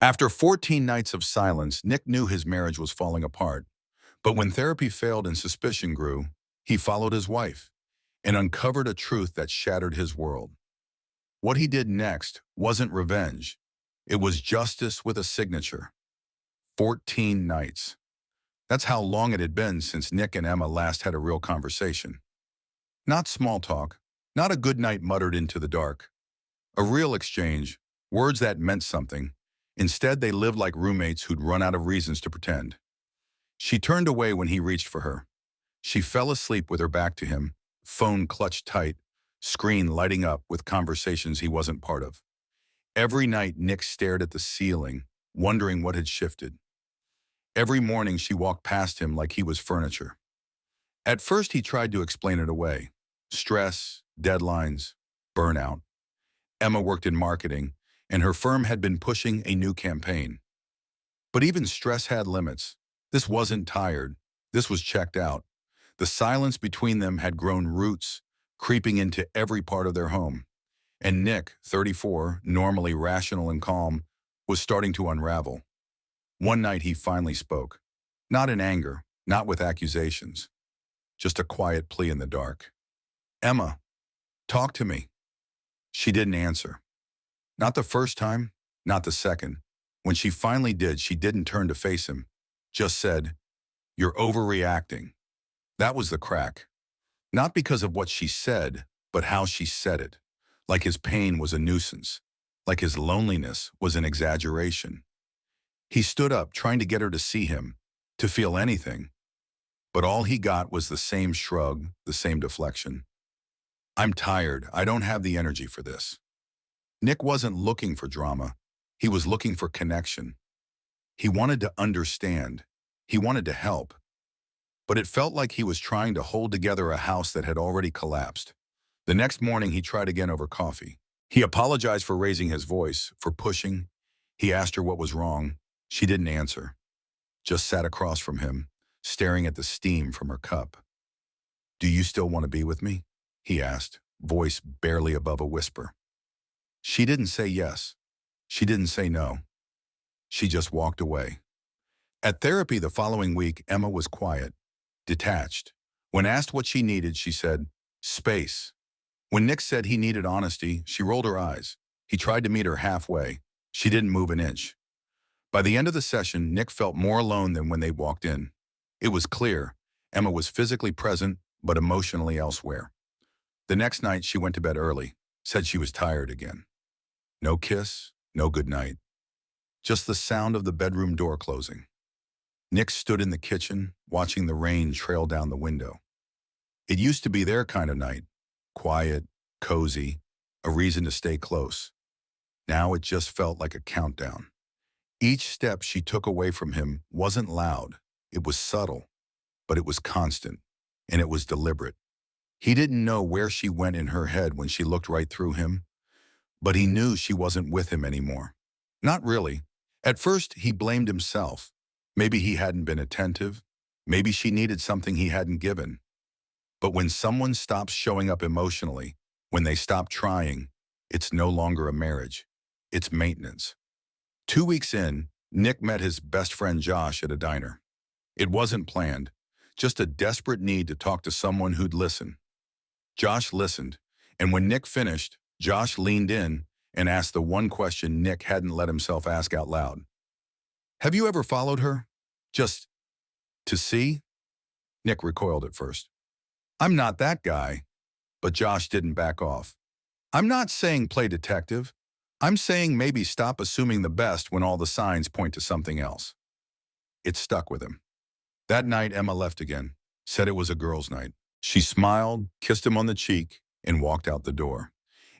After 14 nights of silence, Nick knew his marriage was falling apart. But when therapy failed and suspicion grew, he followed his wife and uncovered a truth that shattered his world. What he did next wasn't revenge. It was justice with a signature. 14 nights. That's how long it had been since Nick and Emma last had a real conversation. Not small talk, not a good night muttered into the dark. A real exchange, words that meant something. Instead, they lived like roommates who'd run out of reasons to pretend. She turned away when he reached for her. She fell asleep with her back to him, phone clutched tight, screen lighting up with conversations he wasn't part of. Every night, Nick stared at the ceiling, wondering what had shifted. Every morning, she walked past him like he was furniture. At first, he tried to explain it away. Stress, deadlines, burnout. Emma worked in marketing, and her firm had been pushing a new campaign. But even stress had limits. This wasn't tired. This was checked out. The silence between them had grown roots, creeping into every part of their home. And Nick, 34, normally rational and calm, was starting to unravel. One night he finally spoke. Not in anger, not with accusations. Just a quiet plea in the dark. "Emma, talk to me." She didn't answer. Not the first time, not the second. When she finally did, she didn't turn to face him. Just said, "You're overreacting." That was the crack. Not because of what she said, but how she said it. Like his pain was a nuisance. Like his loneliness was an exaggeration. He stood up, trying to get her to see him, to feel anything. But all he got was the same shrug, the same deflection. "I'm tired. I don't have the energy for this." Nick wasn't looking for drama. He was looking for connection. He wanted to understand. He wanted to help. But it felt like he was trying to hold together a house that had already collapsed. The next morning, he tried again over coffee. He apologized for raising his voice, for pushing. He asked her what was wrong. She didn't answer. Just sat across from him, staring at the steam from her cup. "Do you still want to be with me?" he asked, voice barely above a whisper. She didn't say yes. She didn't say no. She just walked away. At therapy the following week, Emma was quiet, detached. When asked what she needed, she said, "Space." When Nick said he needed honesty, she rolled her eyes. He tried to meet her halfway. She didn't move an inch. By the end of the session, Nick felt more alone than when they walked in. It was clear. Emma was physically present, but emotionally elsewhere. The next night, she went to bed early, said she was tired again. No kiss, no goodnight. Just the sound of the bedroom door closing. Nick stood in the kitchen, watching the rain trail down the window. It used to be their kind of night. Quiet, cozy, a reason to stay close. Now it just felt like a countdown. Each step she took away from him wasn't loud. It was subtle, but it was constant, and it was deliberate. He didn't know where she went in her head when she looked right through him, but he knew she wasn't with him anymore. Not really. At first, he blamed himself. Maybe he hadn't been attentive. Maybe she needed something he hadn't given. But when someone stops showing up emotionally, when they stop trying, it's no longer a marriage. It's maintenance. 2 weeks in, Nick met his best friend Josh at a diner. It wasn't planned, just a desperate need to talk to someone who'd listen. Josh listened, and when Nick finished, Josh leaned in and asked the one question Nick hadn't let himself ask out loud. "Have you ever followed her? Just to see?" Nick recoiled at first. "I'm not that guy." But Josh didn't back off. "I'm not saying play detective. I'm saying maybe stop assuming the best when all the signs point to something else." It stuck with him. That night, Emma left again, said it was a girls' night. She smiled, kissed him on the cheek, and walked out the door.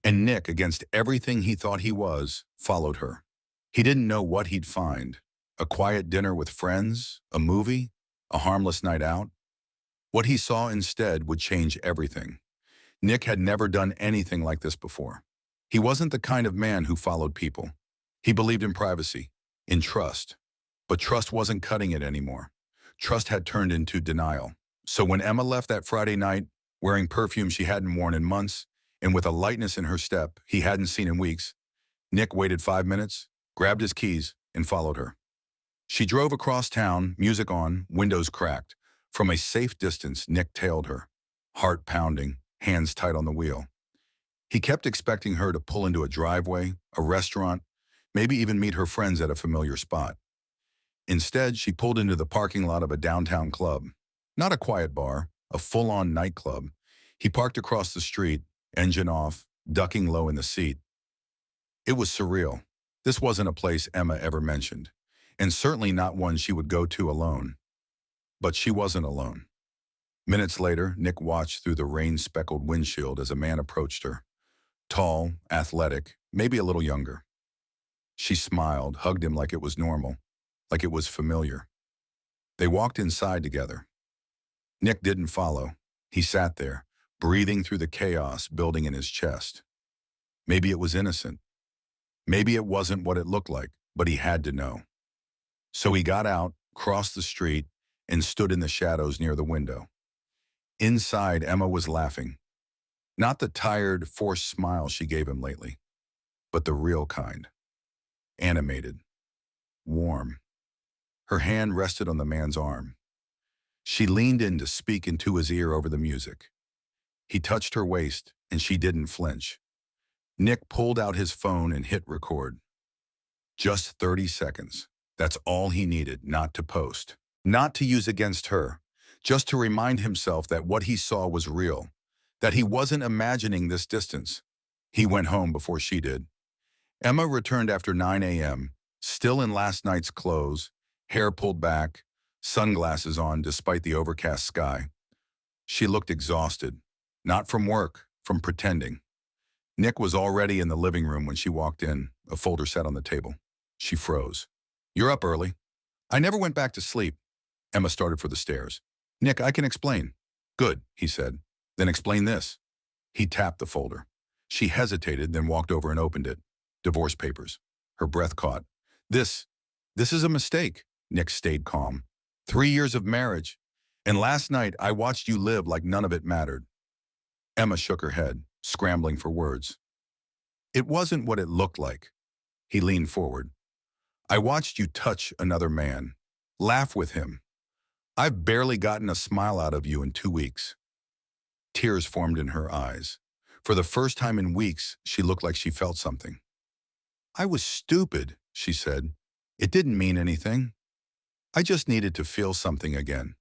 And Nick, against everything he thought he was, followed her. He didn't know what he'd find. A quiet dinner with friends, a movie, a harmless night out. What he saw instead would change everything. Nick had never done anything like this before. He wasn't the kind of man who followed people. He believed in privacy, in trust. But trust wasn't cutting it anymore. Trust had turned into denial. So when Emma left that Friday night, wearing perfume she hadn't worn in months, and with a lightness in her step he hadn't seen in weeks, Nick waited 5 minutes, grabbed his keys, and followed her. She drove across town, music on, windows cracked. From a safe distance, Nick tailed her, heart pounding, hands tight on the wheel. He kept expecting her to pull into a driveway, a restaurant, maybe even meet her friends at a familiar spot. Instead, she pulled into the parking lot of a downtown club. Not a quiet bar, a full-on nightclub. He parked across the street, engine off, ducking low in the seat. It was surreal. This wasn't a place Emma ever mentioned, and certainly not one she would go to alone. But she wasn't alone. Minutes later, Nick watched through the rain-speckled windshield as a man approached her. Tall, athletic, maybe a little younger. She smiled, hugged him like it was normal, like it was familiar. They walked inside together. Nick didn't follow. He sat there, breathing through the chaos building in his chest. Maybe it was innocent. Maybe it wasn't what it looked like, but he had to know. So he got out, crossed the street, and stood in the shadows near the window. Inside, Emma was laughing. Not the tired, forced smile she gave him lately, but the real kind. Animated. Warm. Her hand rested on the man's arm. She leaned in to speak into his ear over the music. He touched her waist, and she didn't flinch. Nick pulled out his phone and hit record. Just 30 seconds. That's all he needed, not to post. Not to use against her. Just to remind himself that what he saw was real. That he wasn't imagining this distance. He went home before she did. Emma returned after 9 a.m., still in last night's clothes, hair pulled back, sunglasses on despite the overcast sky. She looked exhausted. Not from work, from pretending. Nick was already in the living room when she walked in, a folder sat on the table. She froze. "You're up early." "I never went back to sleep." Emma started for the stairs. "Nick, I can explain." "Good," he said. "Then explain this." He tapped the folder. She hesitated, then walked over and opened it. Divorce papers. Her breath caught. This is a mistake." Nick stayed calm. 3 years of marriage. And last night, I watched you live like none of it mattered. Emma shook her head, scrambling for words. "It wasn't what it looked like." He leaned forward. "I watched you touch another man. Laugh with him. I've barely gotten a smile out of you in 2 weeks." Tears formed in her eyes. For the first time in weeks, she looked like she felt something. "I was stupid," she said. "It didn't mean anything. I just needed to feel something again."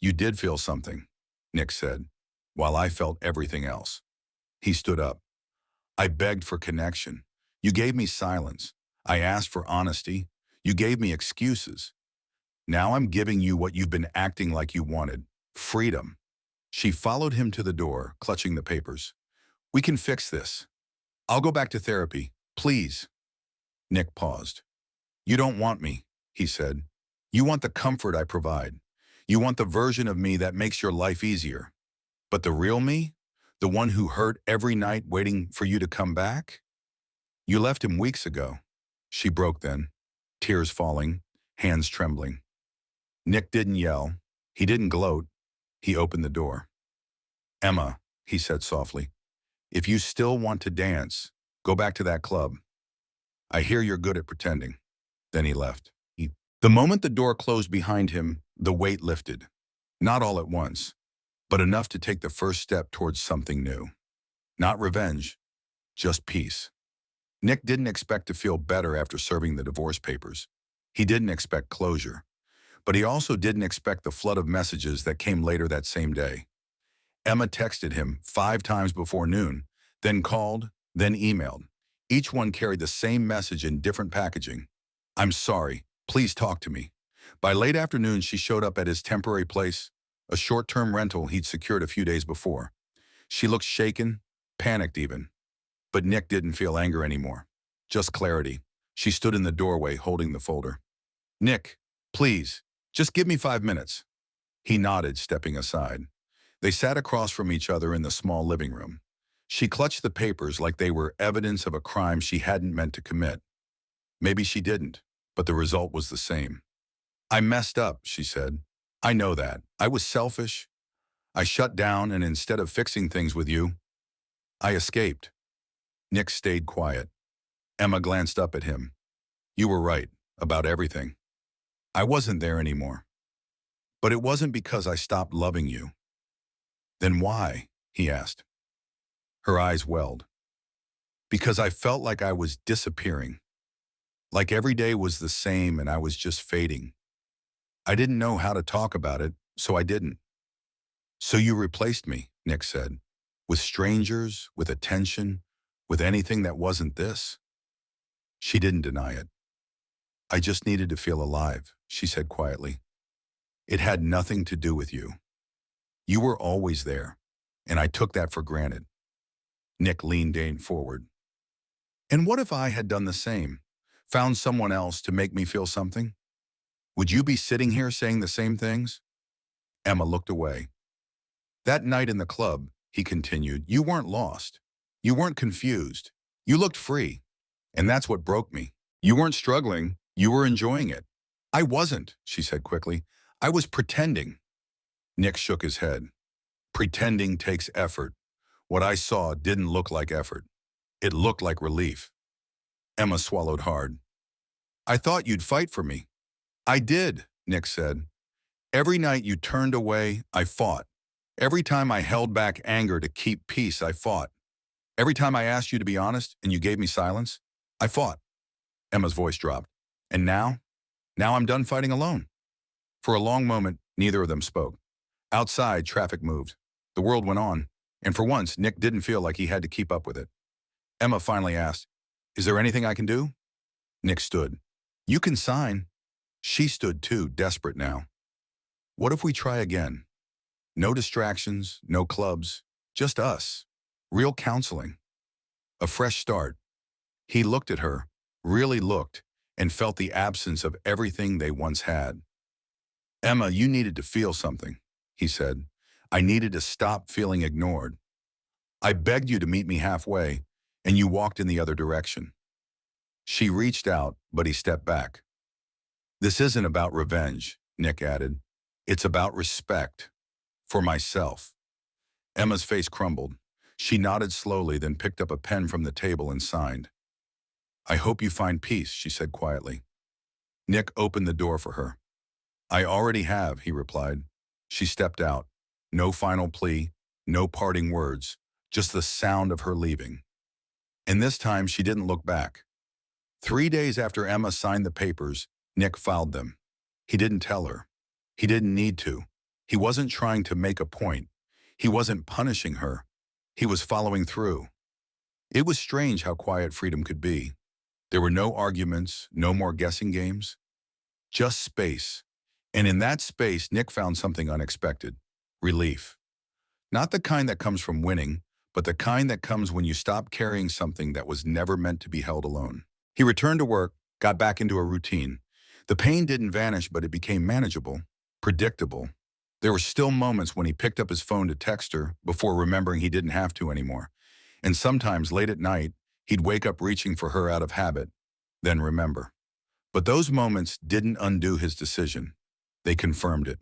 "You did feel something," Nick said, "while I felt everything else." He stood up. "I begged for connection. You gave me silence. I asked for honesty. You gave me excuses. Now I'm giving you what you've been acting like you wanted. Freedom." She followed him to the door, clutching the papers. "We can fix this. I'll go back to therapy. Please." Nick paused. "You don't want me," he said. "You want the comfort I provide. You want the version of me that makes your life easier. But the real me? The one who hurt every night waiting for you to come back? You left him weeks ago." She broke then, tears falling, hands trembling. Nick didn't yell. He didn't gloat. He opened the door. "Emma," he said softly, "if you still want to dance, go back to that club. I hear you're good at pretending." Then he left. The moment the door closed behind him, the weight lifted. Not all at once, but enough to take the first step towards something new. Not revenge, just peace. Nick didn't expect to feel better after serving the divorce papers. He didn't expect closure, but he also didn't expect the flood of messages that came later that same day. Emma texted him 5 times before noon, then called, then emailed. Each one carried the same message in different packaging. "I'm sorry. Please talk to me." By late afternoon, she showed up at his temporary place, a short-term rental he'd secured a few days before. She looked shaken, panicked even. But Nick didn't feel anger anymore, just clarity. She stood in the doorway holding the folder. "Nick, please, just give me 5 minutes." He nodded, stepping aside. They sat across from each other in the small living room. She clutched the papers like they were evidence of a crime she hadn't meant to commit. Maybe she didn't, but the result was the same. "I messed up," she said. "I know that. I was selfish. I shut down, and instead of fixing things with you, I escaped." Nick stayed quiet. Emma glanced up at him. "You were right. about everything. I wasn't there anymore. But it wasn't because I stopped loving you. Then why? He asked. Her eyes welled. Because I felt like I was disappearing. Like every day was the same and I was just fading. I didn't know how to talk about it, so I didn't. So you replaced me, Nick said. With strangers, with attention, with anything that wasn't this. She didn't deny it. I just needed to feel alive, she said quietly. It had nothing to do with you. You were always there, and I took that for granted. Nick leaned forward. And what if I had done the same? Found someone else to make me feel something? Would you be sitting here saying the same things? Emma looked away. That night in the club, he continued, you weren't lost. You weren't confused. You looked free. And that's what broke me. You weren't struggling. You were enjoying it. I wasn't, she said quickly. I was pretending. Nick shook his head. Pretending takes effort. What I saw didn't look like effort. It looked like relief. Emma swallowed hard. I thought you'd fight for me. I did, Nick said. Every night you turned away, I fought. Every time I held back anger to keep peace, I fought. Every time I asked you to be honest and you gave me silence, I fought. Emma's voice dropped. And now? Now I'm done fighting alone. For a long moment, neither of them spoke. Outside, traffic moved. The world went on. And for once, Nick didn't feel like he had to keep up with it. Emma finally asked, is there anything I can do? Nick stood. You can sign. She stood too, desperate now. What if we try again? No distractions, no clubs, just us. Real counseling. A fresh start. He looked at her, really looked, and felt the absence of everything they once had. Emma, you needed to feel something, he said. I needed to stop feeling ignored. I begged you to meet me halfway, and you walked in the other direction. She reached out, but he stepped back. This isn't about revenge, Nick added. It's about respect. For myself. Emma's face crumbled. She nodded slowly, then picked up a pen from the table and signed. I hope you find peace, she said quietly. Nick opened the door for her. I already have, he replied. She stepped out. No final plea, no parting words, just the sound of her leaving. And this time she didn't look back. 3 days after Emma signed the papers, Nick filed them. He didn't tell her. He didn't need to. He wasn't trying to make a point. He wasn't punishing her. He was following through. It was strange how quiet freedom could be. There were no arguments, no more guessing games. Just space. And in that space, Nick found something unexpected. Relief. Not the kind that comes from winning, but the kind that comes when you stop carrying something that was never meant to be held alone. He returned to work, got back into a routine. The pain didn't vanish, but it became manageable, predictable. There were still moments when he picked up his phone to text her before remembering he didn't have to anymore. And sometimes late at night, he'd wake up reaching for her out of habit, then remember. But those moments didn't undo his decision. They confirmed it.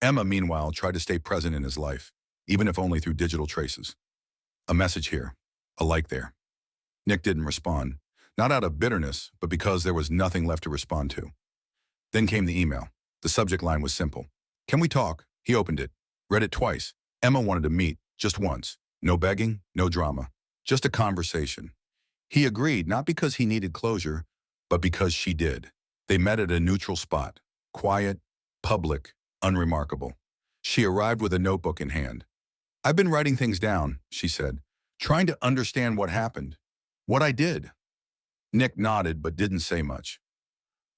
Emma, meanwhile, tried to stay present in his life, even if only through digital traces. A message here, a like there. Nick didn't respond, not out of bitterness, but because there was nothing left to respond to. Then came the email. The subject line was simple. Can we talk? He opened it, read it twice. Emma wanted to meet, just once. No begging, no drama, just a conversation. He agreed, not because he needed closure, but because she did. They met at a neutral spot, quiet, public, unremarkable. She arrived with a notebook in hand. I've been writing things down, she said, trying to understand what happened, what I did. Nick nodded but didn't say much.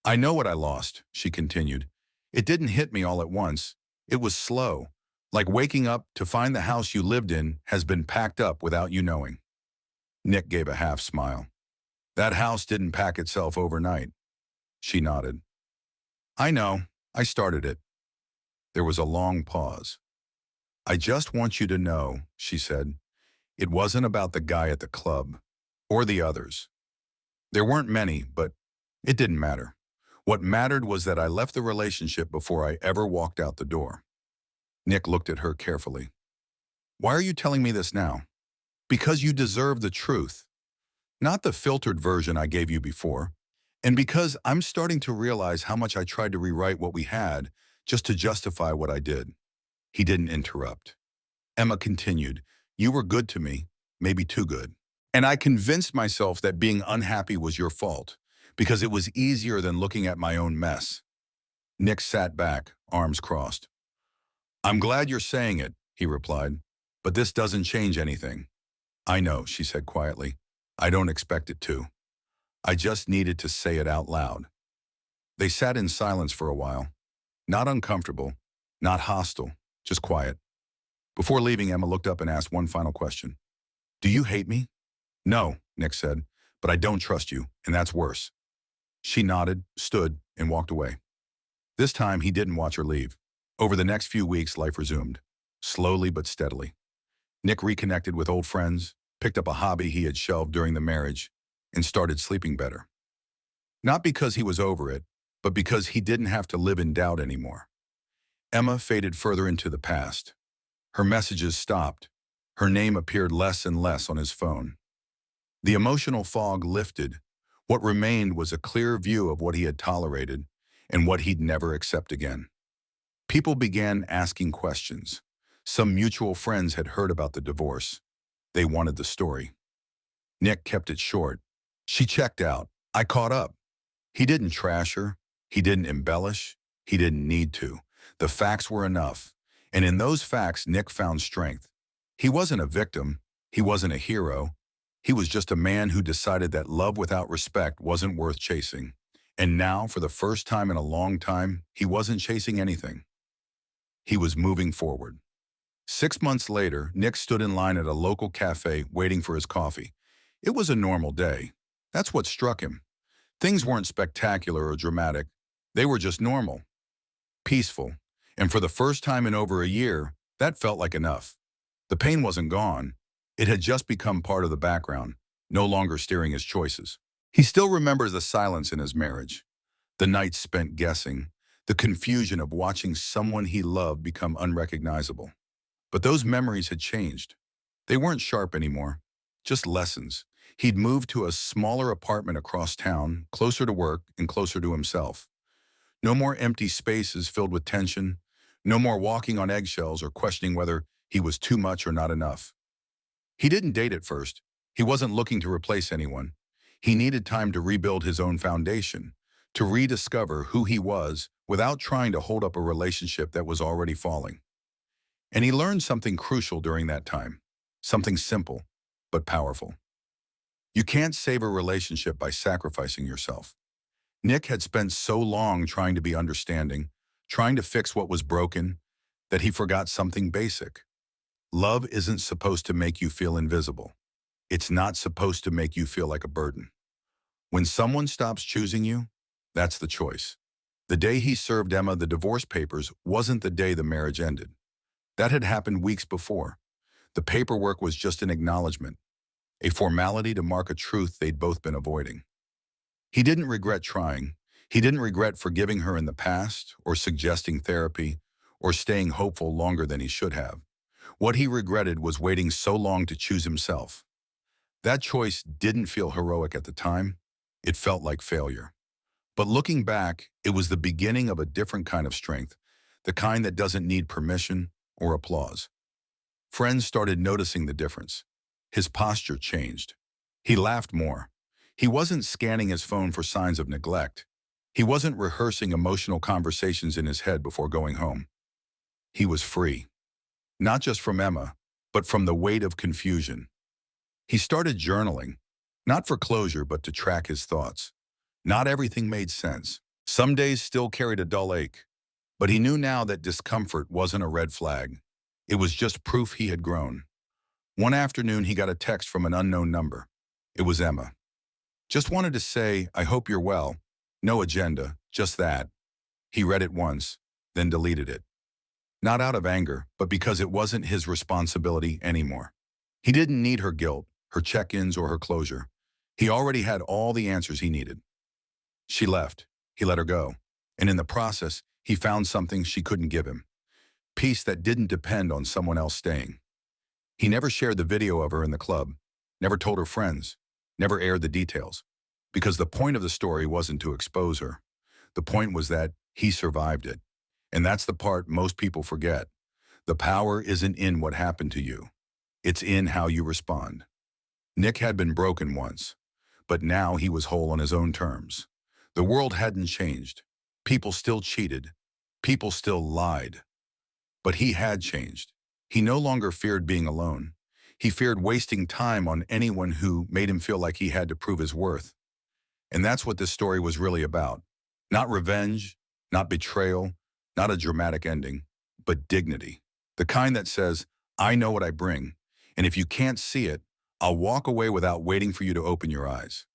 I know what I lost, she continued. It didn't hit me all at once. It was slow, like waking up to find the house you lived in has been packed up without you knowing. Nick gave a half smile. That house didn't pack itself overnight. She nodded. I know, I started it. There was a long pause. I just want you to know, she said, it wasn't about the guy at the club, or the others. There weren't many, but it didn't matter. What mattered was that I left the relationship before I ever walked out the door. Nick looked at her carefully. Why are you telling me this now? Because you deserve the truth. Not the filtered version I gave you before. And because I'm starting to realize how much I tried to rewrite what we had just to justify what I did. He didn't interrupt. Emma continued, "You were good to me, maybe too good. And I convinced myself that being unhappy was your fault, because it was easier than looking at my own mess." Nick sat back, arms crossed. "I'm glad you're saying it," he replied, "but this doesn't change anything." "I know," she said quietly. "I don't expect it to. I just needed to say it out loud." They sat in silence for a while, not uncomfortable, not hostile, just quiet. Before leaving, Emma looked up and asked one final question. "Do you hate me?" "No," Nick said, "but I don't trust you, and that's worse." She nodded, stood, and walked away. This time, he didn't watch her leave. Over the next few weeks, life resumed, slowly but steadily. Nick reconnected with old friends, picked up a hobby he had shelved during the marriage, and started sleeping better. Not because he was over it, but because he didn't have to live in doubt anymore. Emma faded further into the past. Her messages stopped. Her name appeared less and less on his phone. The emotional fog lifted. What remained was a clear view of what he had tolerated and what he'd never accept again. People began asking questions. Some mutual friends had heard about the divorce. They wanted the story. Nick kept it short. She checked out. I caught up. He didn't trash her. He didn't embellish. He didn't need to. The facts were enough. And in those facts, Nick found strength. He wasn't a victim. He wasn't a hero. He was just a man who decided that love without respect wasn't worth chasing. And now, for the first time in a long time, he wasn't chasing anything. He was moving forward. 6 months later, Nick stood in line at a local cafe waiting for his coffee. It was a normal day. That's what struck him. Things weren't spectacular or dramatic. They were just normal, peaceful. And for the first time in over a year, that felt like enough. The pain wasn't gone. It had just become part of the background, no longer steering his choices. He still remembers the silence in his marriage, the nights spent guessing, the confusion of watching someone he loved become unrecognizable. But those memories had changed. They weren't sharp anymore, just lessons. He'd moved to a smaller apartment across town, closer to work and closer to himself. No more empty spaces filled with tension. No more walking on eggshells or questioning whether he was too much or not enough. He didn't date at first. He wasn't looking to replace anyone. He needed time to rebuild his own foundation, to rediscover who he was without trying to hold up a relationship that was already falling. And he learned something crucial during that time, something simple but powerful. You can't save a relationship by sacrificing yourself. Nick had spent so long trying to be understanding, trying to fix what was broken, that he forgot something basic. Love isn't supposed to make you feel invisible. It's not supposed to make you feel like a burden. When someone stops choosing you, that's the choice. The day he served Emma the divorce papers wasn't the day the marriage ended. That had happened weeks before. The paperwork was just an acknowledgement, a formality to mark a truth they'd both been avoiding. He didn't regret trying. He didn't regret forgiving her in the past, or suggesting therapy, or staying hopeful longer than he should have. What he regretted was waiting so long to choose himself. That choice didn't feel heroic at the time. It felt like failure. But looking back, it was the beginning of a different kind of strength, the kind that doesn't need permission or applause. Friends started noticing the difference. His posture changed. He laughed more. He wasn't scanning his phone for signs of neglect. He wasn't rehearsing emotional conversations in his head before going home. He was free, not just from Emma, but from the weight of confusion. He started journaling, not for closure, but to track his thoughts. Not everything made sense. Some days still carried a dull ache, but he knew now that discomfort wasn't a red flag. It was just proof he had grown. One afternoon, he got a text from an unknown number. It was Emma. Just wanted to say, I hope you're well. No agenda, just that. He read it once, then deleted it. Not out of anger, but because it wasn't his responsibility anymore. He didn't need her guilt, her check-ins, or her closure. He already had all the answers he needed. She left. He let her go. And in the process, he found something she couldn't give him. Peace that didn't depend on someone else staying. He never shared the video of her in the club, never told her friends, never aired the details. Because the point of the story wasn't to expose her. The point was that he survived it. And that's the part most people forget. The power isn't in what happened to you. It's in how you respond. Nick had been broken once, but now he was whole on his own terms. The world hadn't changed. People still cheated. People still lied. But he had changed. He no longer feared being alone. He feared wasting time on anyone who made him feel like he had to prove his worth. And that's what this story was really about. Not revenge, not betrayal, not a dramatic ending, but dignity. The kind that says, I know what I bring, and if you can't see it, I'll walk away without waiting for you to open your eyes.